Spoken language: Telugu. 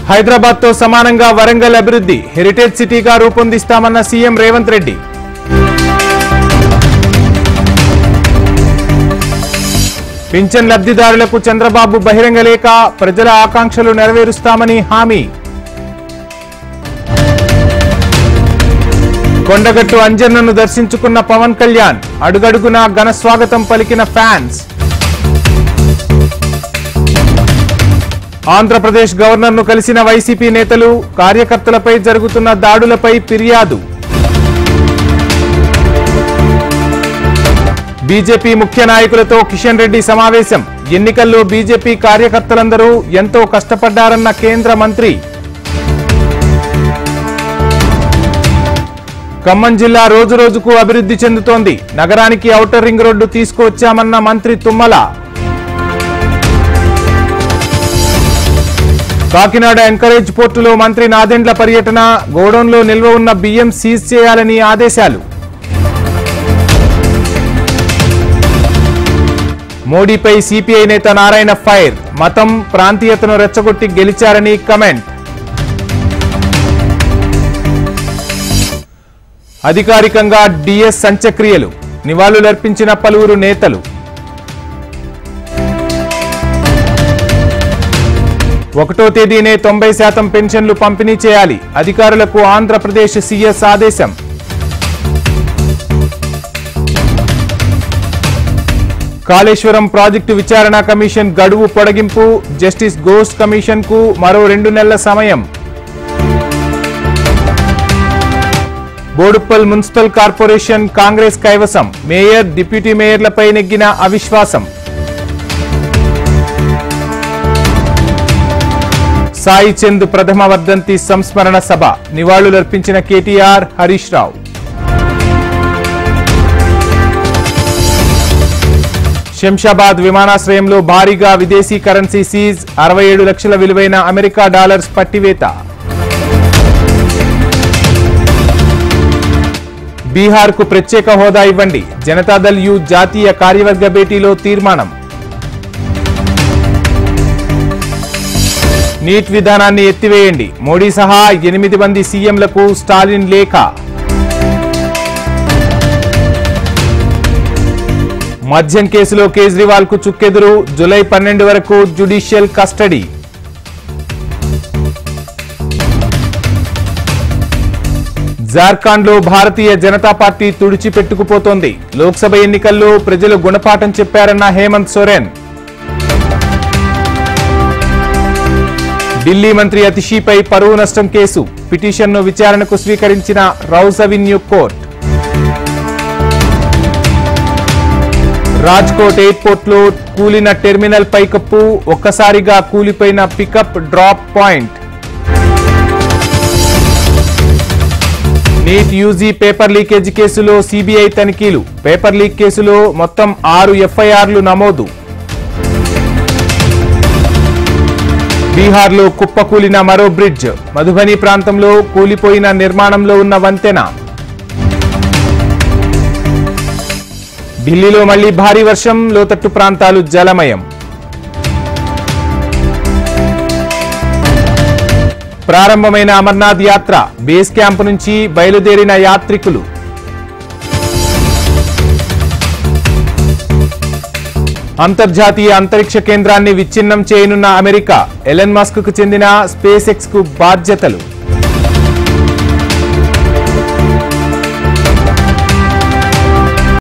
హైదరాబాద్ తో సమానంగా వరంగల్ అభివృద్ధి హెరిటేజ్ సిటీగా రూపొందిస్తామన్న సీఎం రేవంత్ రెడ్డి. పింఛన్ లబ్ధిదారులకు చంద్రబాబు బహిరంగ లేఖ ప్రజల ఆకాంక్షలు నెరవేరుస్తామని హామీ. కొండగట్టు అంజన్నను దర్శించుకున్న పవన్ కళ్యాణ్ అడుగడుగునా ఘన స్వాగతం పలికిన ఫ్యాన్స్. ఆంధ్రప్రదేశ్ గవర్నర్ను కలిసిన వైసీపీ నేతలు కార్యకర్తలపై జరుగుతున్న దాడులపై ఫిర్యాదు. బీజేపీ ముఖ్య నాయకులతో కిషన్ రెడ్డి సమావేశం. ఎన్నికల్లో బీజేపీ కార్యకర్తలందరూ ఎంతో కష్టపడ్డారన్న కేంద్ర మంత్రి. ఖమ్మం జిల్లా రోజురోజుకు అభివృద్ధి చెందుతోంది. నగరానికి ఔటర్ రింగ్ రోడ్డు తీసుకువచ్చామన్న మంత్రి తుమ్మల. కాకినాడ ఎంకరేజ్ పోర్టులో మంత్రి నాదెండ్ల పర్యటన. గోడౌన్లో నిల్వ ఉన్న బియ్యం సీజ్ చేయాలని ఆదేశాలు. మోడీపై సిపిఐ నేత నారాయణ ఫైర్. మతం ప్రాంతీయతను రెచ్చగొట్టి గెలిచారని కమెంట్. అధికారికంగా డిఎస్ అంత్యక్రియలు. నివాళులర్పించిన పలువురు నేతలు. 1వ తేదీనే 90% పెన్షన్లు పంపిణీ చేయాలి. అధికారులకు ఆంధ్రప్రదేశ్ సీఎస్ ఆదేశం. కాళేశ్వరం ప్రాజెక్టు విచారణ కమిషన్ గడువు పొడిగింపు. జస్టిస్ ఘోష్ కమిషన్ కు మరో 2 నెలల సమయం. బోడుప్పల్ మున్సిపల్ కార్పొరేషన్ కాంగ్రెస్ కైవసం. మేయర్, డిప్యూటీ మేయర్లపై నెగ్గిన అవిశ్వాసం. సాయి చంద్ ప్రథమ వర్ధంతి సంస్మరణ సభ. నివాళులర్పించిన కేటీఆర్, హరీష్ రావు. శంషాబాద్ విమానాశ్రయంలో భారీగా విదేశీ కరెన్సీ సీజ్. 67 లక్షల విలువైన అమెరికా డాలర్స్ పట్టివేత. బీహార్కు ప్రత్యేక హోదా ఇవ్వండి. జనతాదళ్ యు జాతీయ కార్యవర్గ భేటీలో తీర్మానం. నీట్ విధానాన్ని ఎత్తివేయండి. మోడీ సహా 8 మంది సీఎంలకు స్టాలిన్ లేఖ. మద్యం కేసులో కేజ్రీవాల్ కు చుక్కెదురు. జూలై 12 వరకు జ్యుడిషియల్ కస్టడీ. జార్ఖండ్ లో భారతీయ జనతా పార్టీ తుడిచిపెట్టుకుపోతోంది. లోక్సభ ఎన్నికల్లో ప్రజలు గుణపాఠం చెప్పారన్న హేమంత్ సోరెన్. ఢిల్లీ మంత్రి అతిషీపై పరువు నష్టం కేసు. పిటిషన్ను విచారణకు స్వీకరించిన Rouse Avenue court. Rajkot airport లో కూలిన టెర్మినల్ పైకప్పు. ఒక్కసారిగా కూలిపోయిన pickup drop point. NEET UG paper leakage కేసులో సిబిఐ తనిఖీలు. పేపర్ లీక్ కేసులో మొత్తం 6 ఎఫ్ఐఆర్లు నమోదు. బీహార్లో కుప్పకూలిన మరో బ్రిడ్జ్. మధుబని ప్రాంతంలో కూలిపోయిన నిర్మాణంలో ఉన్న వంతెన. ఢిల్లీలో మళ్లీ భారీ వర్షం. లోతట్టు ప్రాంతాలు జలమయం. ప్రారంభమైన అమర్నాథ్ యాత్ర. బేస్ క్యాంప్ నుంచి బయలుదేరిన యాత్రికులు. అంతర్జాతీయ అంతరిక్ష కేంద్రాన్ని విచ్ఛిన్నం చేయనున్న అమెరికా. ఎలన్ మస్క్ కు చెందిన స్పేస్ ఎక్స్ కు బాధ్యతలు.